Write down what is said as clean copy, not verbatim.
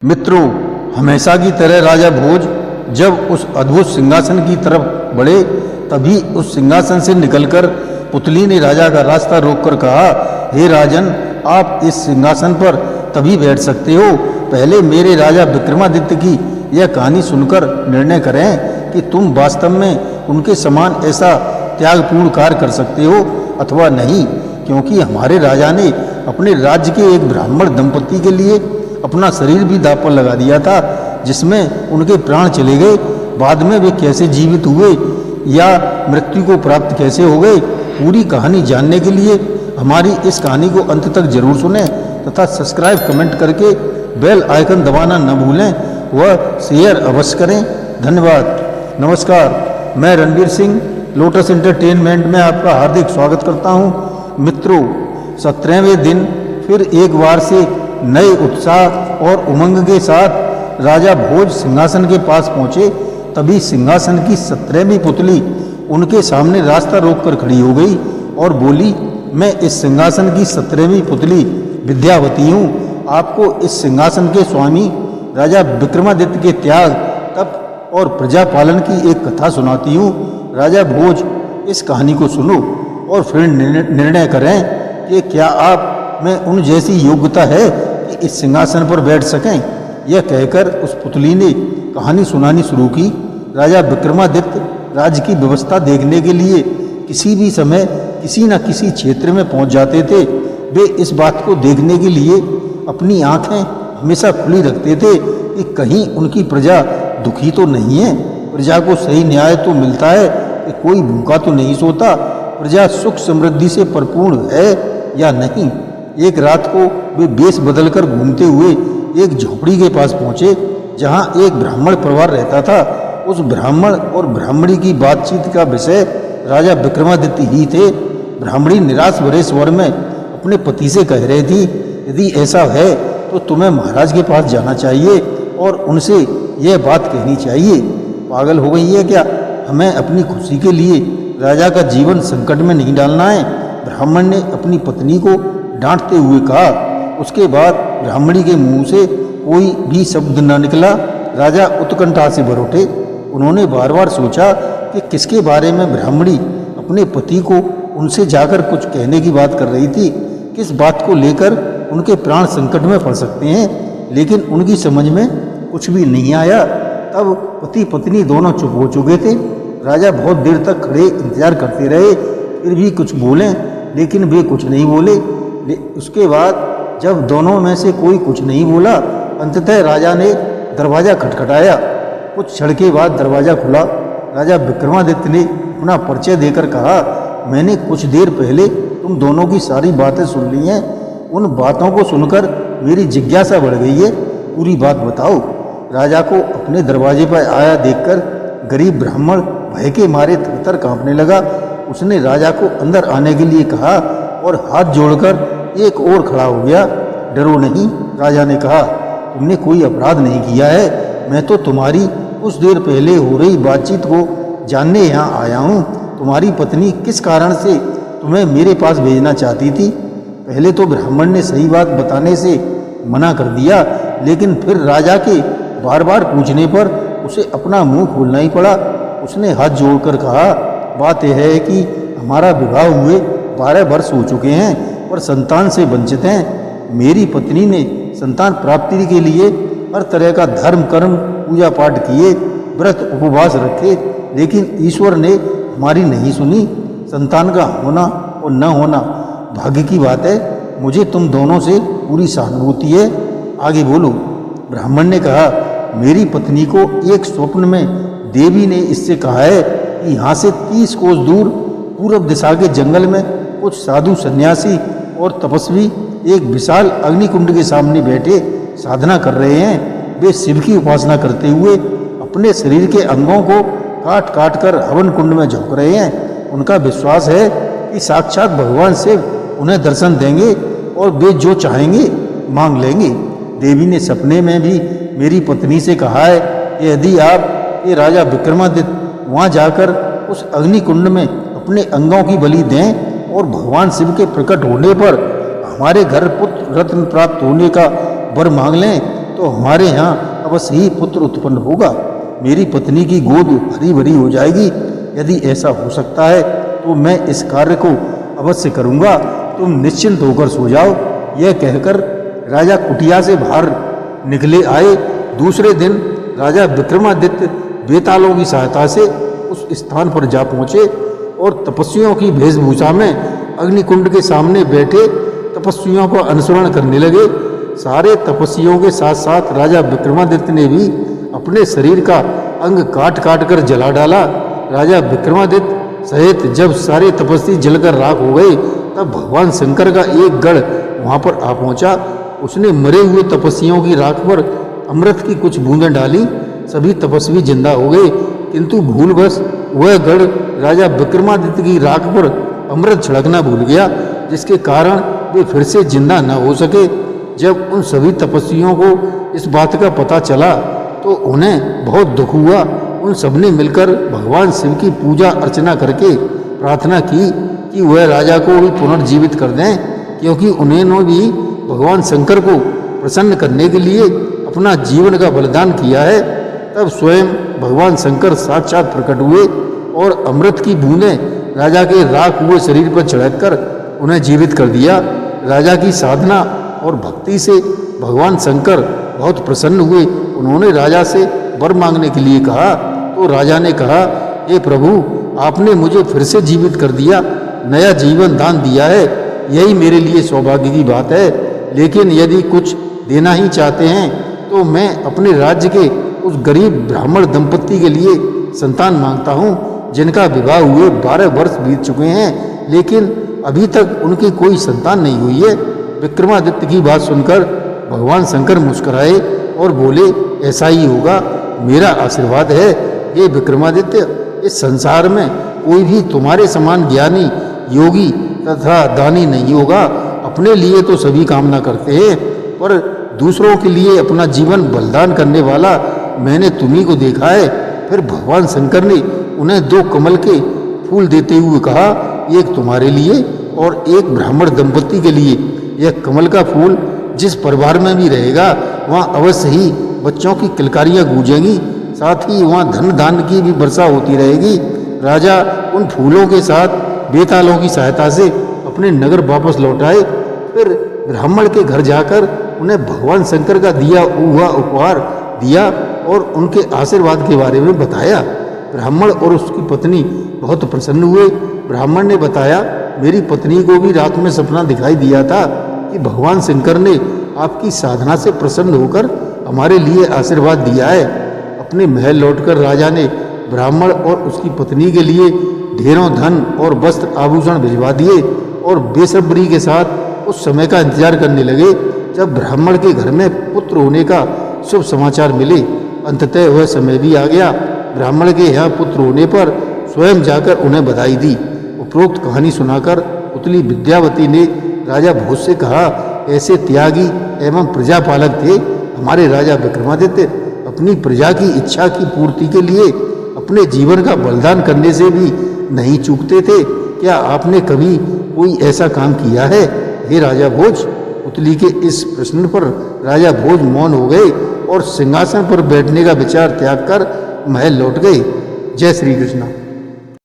मित्रों, हमेशा की तरह राजा भोज जब उस अद्भुत सिंहासन की तरफ बढ़े तभी उस सिंहासन से निकलकर पुतली ने राजा का रास्ता रोककर कहा, हे राजन, आप इस सिंहासन पर तभी बैठ सकते हो, पहले मेरे राजा विक्रमादित्य की यह कहानी सुनकर निर्णय करें कि तुम वास्तव में उनके समान ऐसा त्यागपूर्ण कार्य कर सकते हो अथवा नहीं, क्योंकि हमारे राजा ने अपने राज्य के एक ब्राह्मण दंपति के लिए अपना शरीर भी दांव पर लगा दिया था, जिसमें उनके प्राण चले गए। बाद में वे कैसे जीवित हुए या मृत्यु को प्राप्त कैसे हो गए, पूरी कहानी जानने के लिए हमारी इस कहानी को अंत तक जरूर सुनें तथा सब्सक्राइब कमेंट करके बेल आइकन दबाना न भूलें व शेयर अवश्य करें। धन्यवाद। नमस्कार, मैं रणवीर सिंह लोटस एंटरटेनमेंट में आपका हार्दिक स्वागत करता हूं। मित्रों, 17वें दिन फिर एक बार से नए उत्साह और उमंग के साथ राजा भोज सिंहासन के पास पहुंचे। तभी सिंहासन की 17वीं पुतली उनके सामने रास्ता रोककर खड़ी हो गई और बोली, मैं इस सिंहासन की 17वीं पुतली विद्यावती हूँ। आपको इस सिंहासन के स्वामी राजा विक्रमादित्य के त्याग, तप और प्रजा पालन की एक कथा सुनाती हूँ। राजा भोज, इस कहानी को सुनो और फिर निर्णय करें कि क्या आप में उन जैसी योग्यता है कि इस सिंहासन पर बैठ सकें। यह कहकर उस पुतली ने कहानी सुनानी शुरू की। राजा विक्रमादित्य राज्य की व्यवस्था देखने के लिए किसी भी समय किसी न किसी क्षेत्र में पहुंच जाते थे। वे इस बात को देखने के लिए अपनी आंखें हमेशा खुली रखते थे कि कहीं उनकी प्रजा दुखी तो नहीं है, प्रजा को सही न्याय तो मिलता है, कि कोई भूखा तो नहीं सोता, प्रजा सुख समृद्धि से परिपूर्ण है या नहीं। एक रात को वे वेश बदलकर घूमते हुए एक झोपड़ी के पास पहुंचे जहां एक ब्राह्मण परिवार रहता था। उस ब्राह्मण और ब्राह्मणी की बातचीत का विषय राजा विक्रमादित्य ही थे। ब्राह्मणी निराश भरे स्वर में अपने पति से कह रही थी, यदि ऐसा है तो तुम्हें महाराज के पास जाना चाहिए और उनसे यह बात कहनी चाहिए। पागल हो गई है क्या? हमें अपनी खुशी के लिए राजा का जीवन संकट में नहीं डालना है, ब्राह्मण ने अपनी पत्नी को डांटते हुए कहा। उसके बाद ब्राह्मणी के मुंह से कोई भी शब्द न निकला। राजा उत्कंठा से भर उठे। उन्होंने बार बार सोचा कि किसके बारे में ब्राह्मणी अपने पति को उनसे जाकर कुछ कहने की बात कर रही थी, किस बात को लेकर उनके प्राण संकट में पड़ सकते हैं, लेकिन उनकी समझ में कुछ भी नहीं आया। तब पति पत्नी दोनों चुप हो चुके थे। राजा बहुत देर तक खड़े इंतजार करते रहे, फिर भी कुछ बोले, लेकिन वे कुछ नहीं बोले। उसके बाद जब दोनों में से कोई कुछ नहीं बोला, अंततः राजा ने दरवाज़ा खटखटाया। कुछ क्षण के बाद दरवाज़ा खुला। राजा विक्रमादित्य ने अपना परिचय देकर कहा, मैंने कुछ देर पहले तुम दोनों की सारी बातें सुन ली हैं। उन बातों को सुनकर मेरी जिज्ञासा बढ़ गई है, पूरी बात बताओ। राजा को अपने दरवाजे पर आया देखकर गरीब ब्राह्मण भय के मारे थरथर कांपने लगा। उसने राजा को अंदर आने के लिए कहा और हाथ जोड़कर एक ओर खड़ा हो गया। डरो नहीं, राजा ने कहा, तुमने कोई अपराध नहीं किया है। मैं तो तुम्हारी कुछ देर पहले हो रही बातचीत को जानने यहाँ आया हूँ। तुम्हारी पत्नी किस कारण से तुम्हें मेरे पास भेजना चाहती थी? पहले तो ब्राह्मण ने सही बात बताने से मना कर दिया, लेकिन फिर राजा के बार बार पूछने पर उसे अपना मुंह खोलना ही पड़ा। उसने हाथ जोड़कर कहा, बात यह है कि हमारा विवाह हुए 12 वर्ष हो चुके हैं और संतान से वंचित हैं। मेरी पत्नी ने संतान प्राप्ति के लिए हर तरह का धर्म कर्म पूजा पाठ किए, व्रत उपवास रखे, लेकिन ईश्वर ने हमारी नहीं सुनी। संतान का होना और न होना भाग्य की बात है। मुझे तुम दोनों से पूरी सहानुभूति है, आगे बोलो। ब्राह्मण ने कहा, मेरी पत्नी को एक स्वप्न में देवी ने इससे कहा है कि यहाँ से 30 कोस दूर पूर्व दिशा के जंगल में कुछ साधु सन्यासी और तपस्वी एक विशाल अग्निकुंड के सामने बैठे साधना कर रहे हैं। वे शिव की उपासना करते हुए अपने शरीर के अंगों को काट काट कर हवन कुंड में झोंक रहे हैं। उनका विश्वास है कि साक्षात भगवान शिव उन्हें दर्शन देंगे और वे जो चाहेंगे मांग लेंगे। देवी ने सपने में भी मेरी पत्नी से कहा है कि यदि आप ये राजा विक्रमादित्य वहाँ जाकर उस अग्निकुंड में अपने अंगों की बलि दें और भगवान शिव के प्रकट होने पर हमारे घर पुत्र रत्न प्राप्त होने का वर मांग लें तो हमारे यहाँ अवश्य ही पुत्र उत्पन्न होगा। मेरी पत्नी की गोद हरी भरी हो जाएगी। यदि ऐसा हो सकता है तो मैं इस कार्य को अवश्य करूँगा। तुम निश्चिंत होकर सो जाओ। यह कहकर राजा कुटिया से बाहर निकले आए। दूसरे दिन राजा विक्रमादित्य बेतालों की सहायता से उस स्थान पर जा पहुँचे और तपस्वियों की वेशभूषा में अग्निकुंड के सामने बैठे तपस्वियों को अनुसरण करने लगे। सारे तपस्वियों के साथ साथ राजा विक्रमादित्य ने भी अपने शरीर का अंग काट काट कर जला डाला। राजा विक्रमादित्य सहित जब सारे तपस्वी जलकर राख हो गए तब भगवान शंकर का एक गढ़ वहां पर आ पहुंचा। उसने मरे हुए तपस्वियों की राख पर अमृत की कुछ बूंदें डाली। सभी तपस्वी जिंदा हो गए, किंतु भूलवश वह गढ़ राजा विक्रमादित्य की राख पर अमृत छिड़कना भूल गया, जिसके कारण वे फिर से जिंदा न हो सके। जब उन सभी तपस्वियों को इस बात का पता चला तो उन्हें बहुत दुख हुआ। उन सबने मिलकर भगवान शिव की पूजा अर्चना करके प्रार्थना की कि वह राजा को भी पुनर्जीवित कर दें, क्योंकि उन्होंने भी भगवान शंकर को प्रसन्न करने के लिए अपना जीवन का बलिदान किया है। तब स्वयं भगवान शंकर साक्षात प्रकट हुए और अमृत की बूंदें राजा के राख हुए शरीर पर छिड़ककर उन्हें जीवित कर दिया। राजा की साधना और भक्ति से भगवान शंकर बहुत प्रसन्न हुए। उन्होंने राजा से वर मांगने के लिए कहा तो राजा ने कहा, हे प्रभु, आपने मुझे फिर से जीवित कर दिया, नया जीवन दान दिया है। यही मेरे लिए सौभाग्य की बात है। लेकिन यदि कुछ देना ही चाहते हैं तो मैं अपने राज्य के उस गरीब ब्राह्मण दंपत्ति के लिए संतान मांगता हूँ, जिनका विवाह हुए 12 वर्ष बीत चुके हैं, लेकिन अभी तक उनकी कोई संतान नहीं हुई है। विक्रमादित्य की बात सुनकर भगवान शंकर मुस्कुराए और बोले, ऐसा ही होगा, मेरा आशीर्वाद है। ये विक्रमादित्य, इस संसार में कोई भी तुम्हारे समान ज्ञानी, योगी तथा दानी नहीं होगा। अपने लिए तो सभी कामना करते हैं, पर दूसरों के लिए अपना जीवन बलिदान करने वाला मैंने तुम्ही को देखा है। फिर भगवान शंकर ने उन्हें 2 कमल के फूल देते हुए कहा, एक तुम्हारे लिए और एक ब्राह्मण दंपत्ति के लिए। यह कमल का फूल जिस परिवार में भी रहेगा वहाँ अवश्य ही बच्चों की किलकारियाँ गूंजेंगी, साथ ही वहाँ धन दान की भी वर्षा होती रहेगी। राजा उन फूलों के साथ बेतालों की सहायता से अपने नगर वापस लौट आए। फिर ब्राह्मण के घर जाकर उन्हें भगवान शंकर का दिया हुआ उपहार दिया और उनके आशीर्वाद के बारे में बताया। ब्राह्मण और उसकी पत्नी बहुत प्रसन्न हुए। ब्राह्मण ने बताया, मेरी पत्नी को भी रात में सपना दिखाई दिया था कि भगवान शंकर ने आपकी साधना से प्रसन्न होकर हमारे लिए आशीर्वाद दिया है। अपने महल लौटकर राजा ने ब्राह्मण और उसकी पत्नी के लिए ढेरों धन और वस्त्र आभूषण भिजवा दिए और बेसब्री के साथ उस समय का इंतजार करने लगे जब ब्राह्मण के घर में पुत्र होने का शुभ समाचार मिले। अंततः वह समय भी आ गया। ब्राह्मण के यहाँ पुत्र होने पर स्वयं जाकर उन्हें बधाई दी। उपरोक्त कहानी सुनाकर पुतली विद्यावती ने राजा भोज से कहा, ऐसे त्यागी एवं प्रजापालक थे हमारे राजा विक्रमादित्य। अपनी प्रजा की इच्छा की पूर्ति के लिए अपने जीवन का बलिदान करने से भी नहीं चूकते थे। क्या आपने कभी कोई ऐसा काम किया है, हे राजा भोज? पुतली के इस प्रश्न पर राजा भोज मौन हो गए और सिंहासन पर बैठने का विचार त्याग कर महल लौट गए। जय श्री कृष्ण।